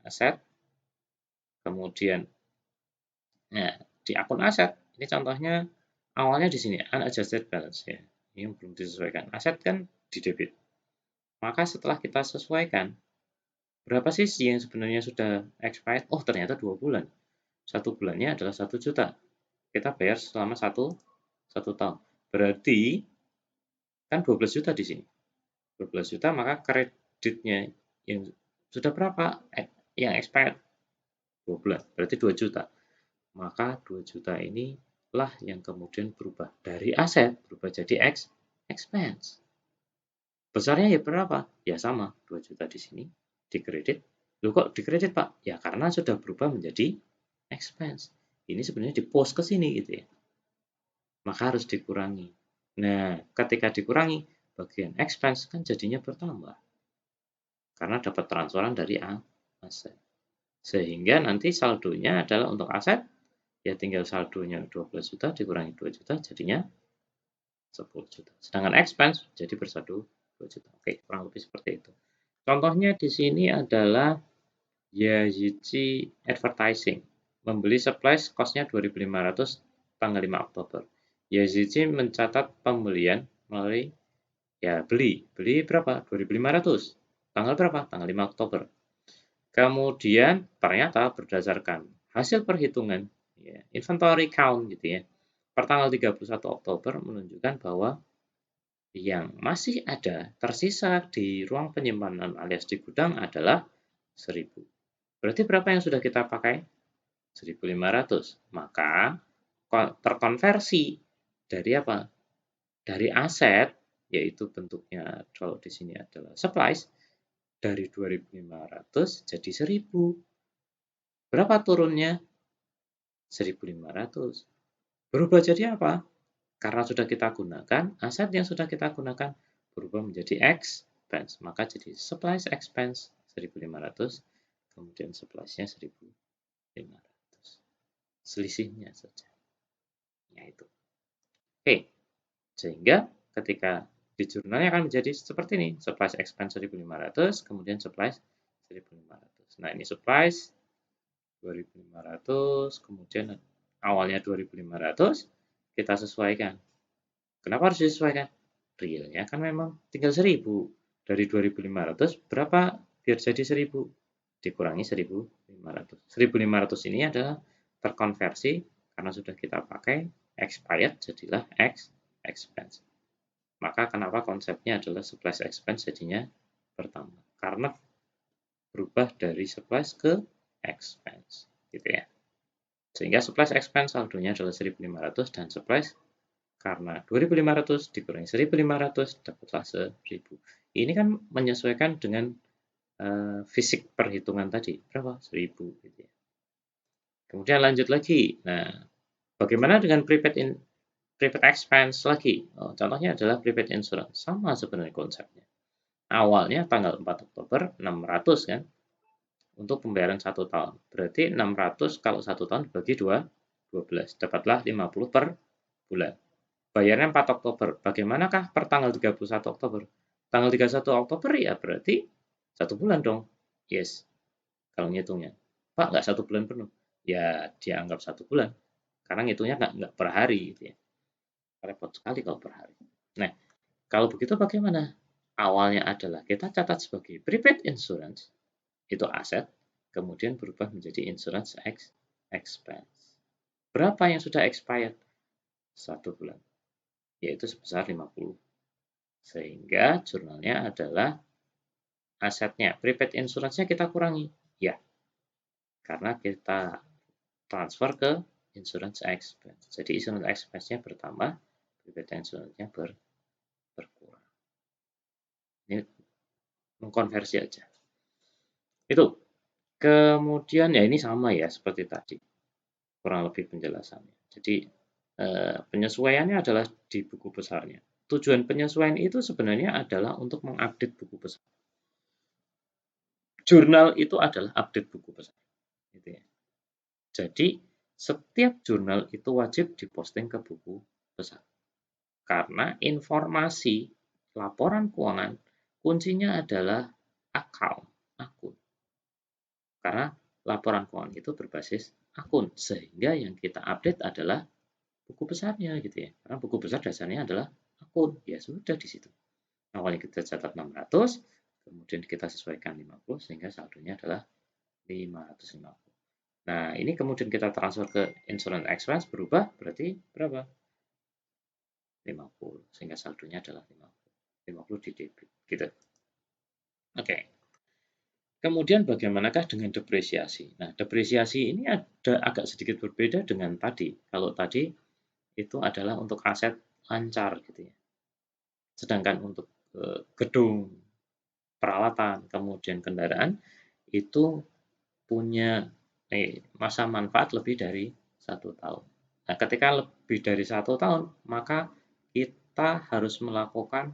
aset, kemudian nah, di akun aset ini contohnya awalnya di sini unadjusted balance ya. Ini belum disesuaikan. Aset kan di debit. Maka setelah kita sesuaikan berapa sih yang sebenarnya sudah expired? Oh, ternyata 2 bulan. 1 bulannya adalah 1 juta. Kita bayar selama satu tahun. Berarti kan 12 juta di sini. 12 juta maka kreditnya yang sudah berapa? Yang expired 2 bulan. Berarti 2 juta. Maka 2 juta ini lah yang kemudian berubah dari aset berubah jadi expense. Besarnya ya berapa? Ya sama, 2 juta di sini dikredit. Loh kok dikredit, Pak? Ya karena sudah berubah menjadi expense. Ini sebenarnya di-post ke sini gitu ya. Maka harus dikurangi. Nah, ketika dikurangi, bagian expense kan jadinya bertambah. Karena dapat transferan dari aset. Sehingga nanti saldonya adalah untuk aset, ya tinggal saldonya 12 juta dikurangi 2 juta jadinya 10 juta. Sedangkan expense jadi bersatu 2 juta. Oke, kurang lebih seperti itu. Contohnya di sini adalah Yazici Advertising. Membeli supplies cost-nya 2.500 tanggal 5 Oktober. Yazici mencatat pembelian melalui ya beli berapa? 2.500. Tanggal berapa? Tanggal 5 Oktober. Kemudian ternyata berdasarkan hasil perhitungan ya, inventory count gitu ya. Pertanggal 31 Oktober menunjukkan bahwa yang masih ada tersisa di ruang penyimpanan alias di gudang adalah 1.000. Berarti berapa yang sudah kita pakai? 1.500. Maka terkonversi dari apa? Dari aset, yaitu bentuknya kalau di sini adalah supplies, dari 2.500 jadi 1.000. Berapa turunnya? 1.500. Berubah jadi apa? Karena sudah kita gunakan, aset yang sudah kita gunakan berubah menjadi expense. Maka jadi supplies expense 1.500, kemudian supplies-nya 1.500. Selisihnya saja. Yaitu. Oke. Sehingga ketika di jurnalnya akan menjadi seperti ini. Supplies expense 1.500, kemudian supplies 1.500. Nah, ini supplies 2.500, kemudian awalnya 2.500, kita sesuaikan. Kenapa harus disesuaikan? Realnya kan memang tinggal 1.000. Dari 2.500, berapa biar jadi 1.000? Dikurangi 1.500. 1.500 ini adalah terkonversi karena sudah kita pakai, expired jadilah expense. Maka kenapa konsepnya adalah supplies expense jadinya pertama. Karena berubah dari supplies ke expense. Gitu ya. Sehingga supplies expense saldonya adalah 1.500 dan supplies karena 2.500 dikurangi 1.500 dapatlah 1.000. Ini kan menyesuaikan dengan fisik perhitungan tadi. Berapa? 1.000 gitu ya. Kemudian lanjut lagi. Nah, bagaimana dengan prepaid expense lagi? Contohnya adalah prepaid insurance. Sama sebenarnya konsepnya. Awalnya tanggal 4 Oktober 600 kan untuk pembayaran 1 tahun. Berarti 600 kalau 1 tahun dibagi 12. Dapatlah 50 per bulan. Bayarnya 4 Oktober. Bagaimanakah per tanggal 31 Oktober? Tanggal 31 Oktober ya berarti 1 bulan dong. Yes. Kalau ngitungnya. Pak, nggak 1 bulan penuh. Ya, dianggap 1 bulan. Karena ngitungnya nggak per hari gitu ya. Repot sekali kalau per hari. Nah, kalau begitu bagaimana? Awalnya adalah kita catat sebagai prepaid insurance. Itu aset. Kemudian berubah menjadi insurance expense. Berapa yang sudah expired? 1 bulan. Yaitu sebesar 50. Sehingga jurnalnya adalah asetnya. Prepaid insurance-nya kita kurangi. Ya, karena kita transfer ke insurance expense. Jadi insurance expense-nya bertambah, prepaid insurance-nya berkurang. Ini mengkonversi aja. Itu. Kemudian ya ini sama ya seperti tadi. Kurang lebih penjelasannya. Jadi penyesuaiannya adalah di buku besarnya. Tujuan penyesuaian itu sebenarnya adalah untuk mengupdate buku besar. Jurnal itu adalah update buku besar. Gitu ya. Jadi setiap jurnal itu wajib diposting ke buku besar. Karena informasi laporan keuangan kuncinya adalah akun. Karena laporan keuangan itu berbasis akun, sehingga yang kita update adalah buku besarnya gitu ya. Karena buku besar dasarnya adalah akun. Ya sudah di situ. Awalnya kita catat 600, kemudian kita sesuaikan 50 sehingga saldonya adalah 550. Nah, ini kemudian kita transfer ke insurance expense berubah berarti berapa? 50. Sehingga saldonya adalah 50. 50 di debit gitu. Oke. Kemudian bagaimanakah dengan depresiasi? Nah, depresiasi ini ada agak sedikit berbeda dengan tadi. Kalau tadi itu adalah untuk aset lancar gitu ya. Sedangkan untuk gedung, peralatan, kemudian kendaraan itu punya masa manfaat lebih dari 1 tahun. Nah, ketika lebih dari 1 tahun, maka kita harus melakukan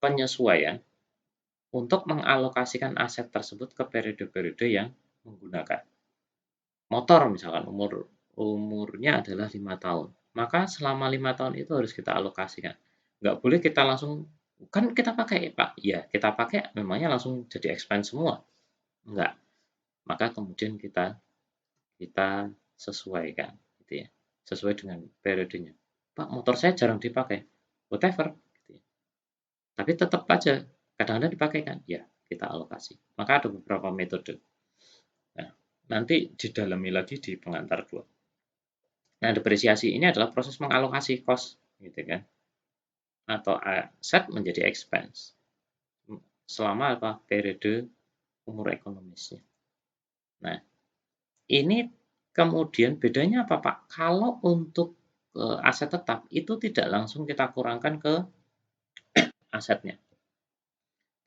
penyesuaian untuk mengalokasikan aset tersebut ke periode-periode yang menggunakan. Motor misalkan umurnya adalah 5 tahun, maka selama 5 tahun itu harus kita alokasikan. Nggak boleh kita langsung, kan kita pakai Pak, ya kita pakai memangnya langsung jadi expense semua. Enggak. Maka kemudian kita sesuaikan gitu ya. Sesuai dengan periodenya. Pak, motor saya jarang dipakai. Whatever gitu ya. Tapi tetap aja kadang-kadang dipakai kan? Ya, kita alokasi. Maka ada beberapa metode. Nah, nanti didalami lagi di pengantar 2. Nah, depresiasi ini adalah proses mengalokasi cost gitu kan. Atau aset menjadi expense. Selama apa? Periode umur ekonomisnya. Nah, ini kemudian bedanya apa Pak? Kalau untuk aset tetap itu tidak langsung kita kurangkan ke asetnya.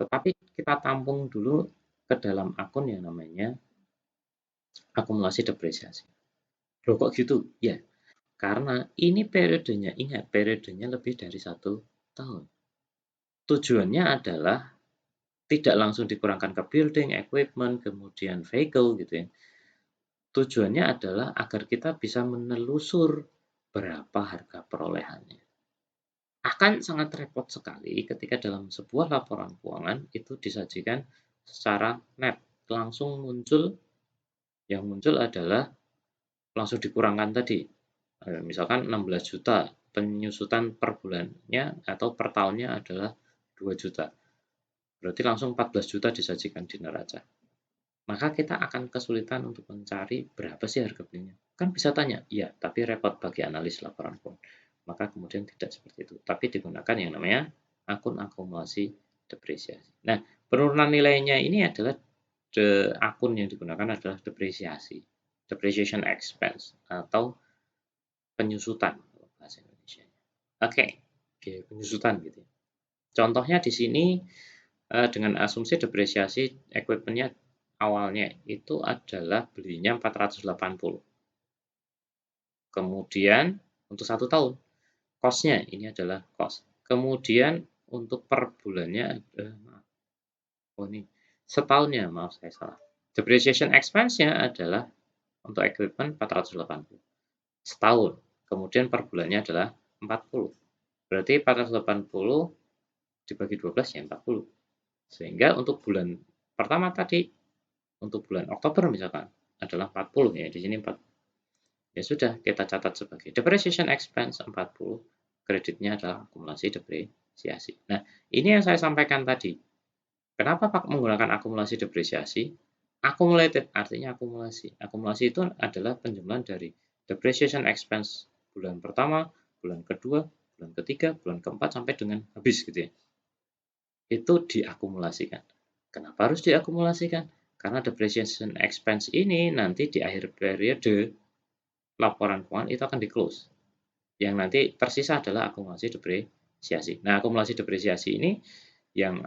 Tetapi kita tampung dulu ke dalam akun yang namanya akumulasi depresiasi. Loh kok gitu? Ya, karena ini periodenya, ingat periodenya lebih dari 1 tahun. Tujuannya adalah tidak langsung dikurangkan ke building, equipment, kemudian vehicle gitu ya. Tujuannya adalah agar kita bisa menelusur berapa harga perolehannya. Akan sangat repot sekali ketika dalam sebuah laporan keuangan itu disajikan secara net, langsung muncul, yang muncul adalah langsung dikurangkan tadi. Misalkan 16 juta, penyusutan per bulannya atau per tahunnya adalah 2 juta. Berarti langsung 14 juta disajikan di neraca. Maka kita akan kesulitan untuk mencari berapa sih harga belinya. Kan bisa tanya, iya, tapi repot bagi analis laporan keuangan. Maka kemudian tidak seperti itu. Tapi digunakan yang namanya akun akumulasi depresiasi. Nah, penurunan nilainya ini adalah akun yang digunakan adalah depresiasi. Depreciation expense atau penyusutan bahasa Indonesia. Oke, penyusutan gitu. Contohnya di sini dengan asumsi depresiasi equipment-nya awalnya itu adalah belinya 480. Kemudian untuk 1 tahun, cost-nya ini adalah cost. Kemudian untuk per bulannya, ini setahunnya, maaf saya salah. Depreciation expense-nya adalah untuk equipment 480. Setahun. Kemudian per bulannya adalah 40. Berarti 480 dibagi 12 ya 40. Sehingga untuk bulan pertama tadi, untuk bulan Oktober misalkan, adalah 40 ya, di sini 4. Ya sudah, kita catat sebagai depreciation expense 40, kreditnya adalah akumulasi depresiasi. Nah, ini yang saya sampaikan tadi. Kenapa Pak menggunakan akumulasi depresiasi? Accumulated artinya akumulasi. Akumulasi itu adalah penjumlahan dari depreciation expense bulan pertama, bulan kedua, bulan ketiga, bulan keempat sampai dengan habis gitu ya. Itu diakumulasikan. Kenapa harus diakumulasikan? Karena depreciation expense ini nanti di akhir periode laporan keuangan itu akan di-close. Yang nanti tersisa adalah akumulasi depresiasi. Nah, akumulasi depresiasi ini yang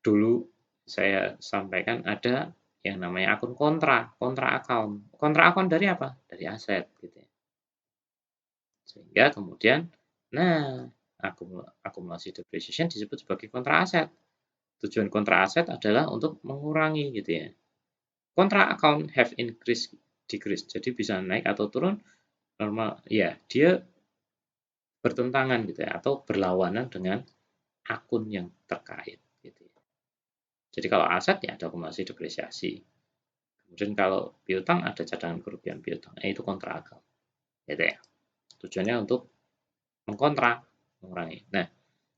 dulu saya sampaikan ada yang namanya akun kontra account. Kontra account dari apa? Dari aset gitu ya. Sehingga kemudian nah, akumulasi depreciation disebut sebagai kontra aset. Tujuan kontra aset adalah untuk mengurangi gitu ya. Kontra account have increase decrease. Jadi bisa naik atau turun normal ya, dia bertentangan gitu ya atau berlawanan dengan akun yang terkait gitu ya. Jadi kalau aset ya ada akumulasi depresiasi. Kemudian kalau piutang ada cadangan kerugian piutang, itu kontra akal. Gitu ya. Tujuannya untuk mengkontra, mengurangi. Nah,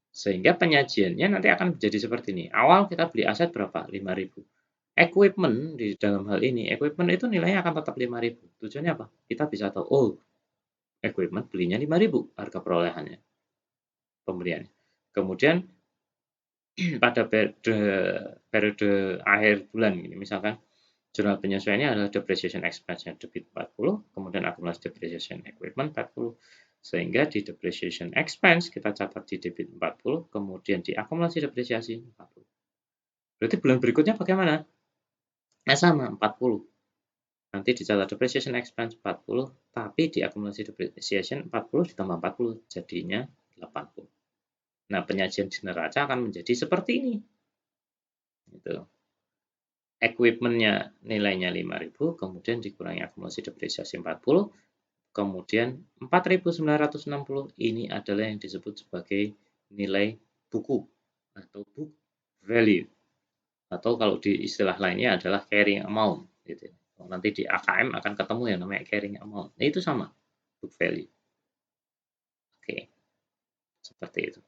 sehingga penyajiannya nanti akan menjadi seperti ini. Awal kita beli aset berapa? 5.000. Equipment di dalam hal ini, equipment itu nilainya akan tetap 5.000. Tujuannya apa? Kita bisa tahu, oh, equipment belinya 5.000 harga perolehannya, pembeliannya. Kemudian pada periode akhir bulan ini, misalkan jurnal penyesuaiannya adalah depreciation expense-nya debit 40, kemudian akumulasi depreciation equipment 40. Sehingga di depreciation expense kita catat di debit 40, kemudian di akumulasi depresiasi 40. Berarti bulan berikutnya bagaimana? Nah, sama 40. Nanti dicatat depreciation expense 40, tapi di akumulasi depreciation 40 ditambah 40 jadinya 80. Nah, penyajian di neraca akan menjadi seperti ini. Gitu. Equipment-nya nilainya 5.000, kemudian dikurangi akumulasi depresiasi 40, kemudian 4.960 ini adalah yang disebut sebagai nilai buku atau book value. Atau kalau di istilah lainnya adalah carrying amount. Gitu. Nanti di AKM akan ketemu yang namanya carrying amount. Nah, itu sama, book value. Oke, seperti itu.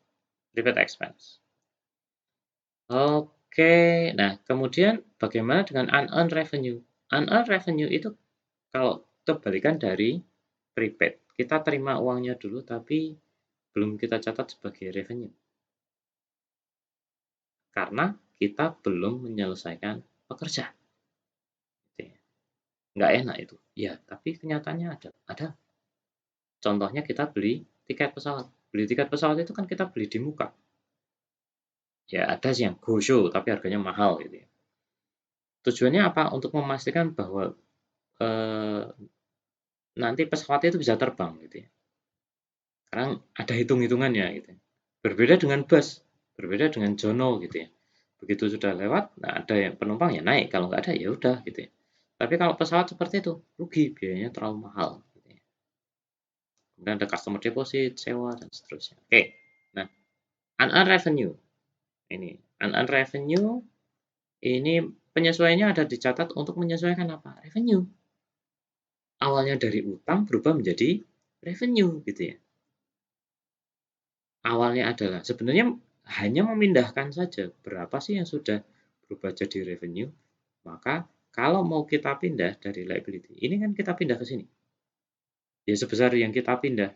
Prepaid expense. Oke, nah kemudian bagaimana dengan unearned revenue? Unearned revenue itu kalau kebalikan dari prepaid. Kita terima uangnya dulu tapi belum kita catat sebagai revenue. Karena kita belum menyelesaikan pekerjaan. Nggak enak itu. Ya, tapi kenyataannya ada. Ada. Contohnya kita beli tiket pesawat. Beli tiket pesawat itu kan kita beli di muka. Ya, ada sih yang go show, tapi harganya mahal gitu ya. Tujuannya apa? Untuk memastikan bahwa nanti pesawat itu bisa terbang gitu ya. Sekarang ada hitung-hitungannya gitu. Berbeda dengan bus, berbeda dengan jono gitu ya. Begitu sudah lewat, nah ada yang penumpang ya naik, kalau nggak ada ya udah gitu ya. Tapi kalau pesawat seperti itu, rugi, biayanya terlalu mahal. Gitu ya. Kemudian ada customer deposit, sewa, dan seterusnya. Oke, nah unearned revenue. Ini, unearned revenue, ini penyesuaiannya ada dicatat untuk menyesuaikan apa? Revenue. Awalnya dari utang berubah menjadi revenue gitu ya. Awalnya adalah sebenarnya hanya memindahkan saja berapa sih yang sudah berubah jadi revenue. Maka kalau mau kita pindah dari liability, ini kan kita pindah ke sini. Ya sebesar yang kita pindah.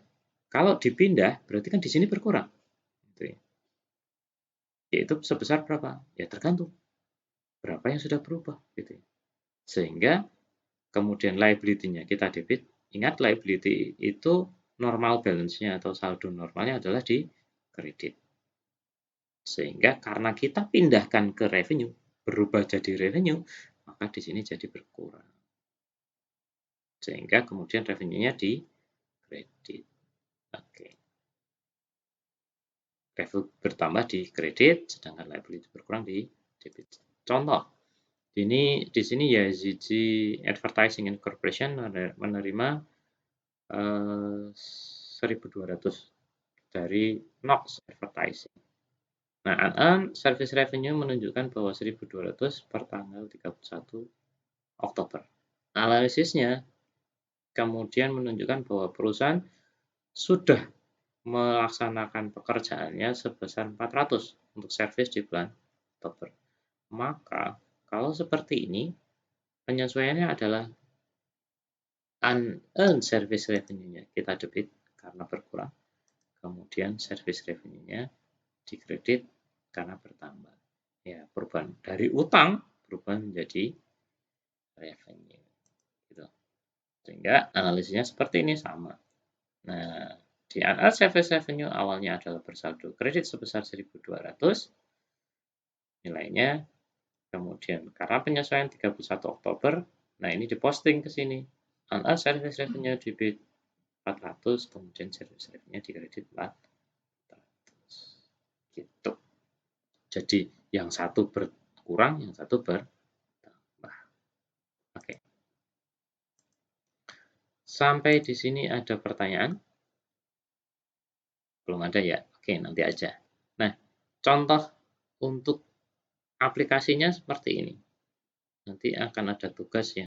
Kalau dipindah berarti kan di sini berkurang. Gitu ya. Yaitu sebesar berapa? Ya tergantung berapa yang sudah berubah gitu ya. Sehingga kemudian liability-nya kita debit. Ingat liability itu normal balance-nya atau saldo normalnya adalah di kredit. Sehingga karena kita pindahkan ke revenue, berubah jadi revenue, maka di sini jadi berkurang. Sehingga kemudian revenue-nya di kredit. Oke. Revenue bertambah di kredit, sedangkan liability berkurang di debit. Contoh, di sini YZG Advertising and Corporation menerima 1.200 dari Nox Advertising. Nah, unearned service revenue menunjukkan bahwa 1.200 per tanggal 31 Oktober. Analisisnya kemudian menunjukkan bahwa perusahaan sudah melaksanakan pekerjaannya sebesar 400 untuk servis di bulan Oktober. Maka kalau seperti ini, penyesuaiannya adalah unearned service revenue-nya kita debit karena berkurang. Kemudian service revenue-nya dikredit karena bertambah. Ya, perubahan dari utang berubah menjadi revenue. Gitu. Sehingga analisisnya seperti ini sama. Nah, di unearned service revenue awalnya adalah bersaldo kredit sebesar 1.200 nilainya. Kemudian karena penyesuaian 31 Oktober, nah ini diposting ke sini. Unearned service revenue debit 400, kemudian service revenue dikredit 400. Gitu. Jadi yang satu berkurang, yang satu bertambah. Oke. Sampai di sini ada pertanyaan? Belum ada ya? Oke, nanti aja. Nah, contoh untuk aplikasinya seperti ini. Nanti akan ada tugas yang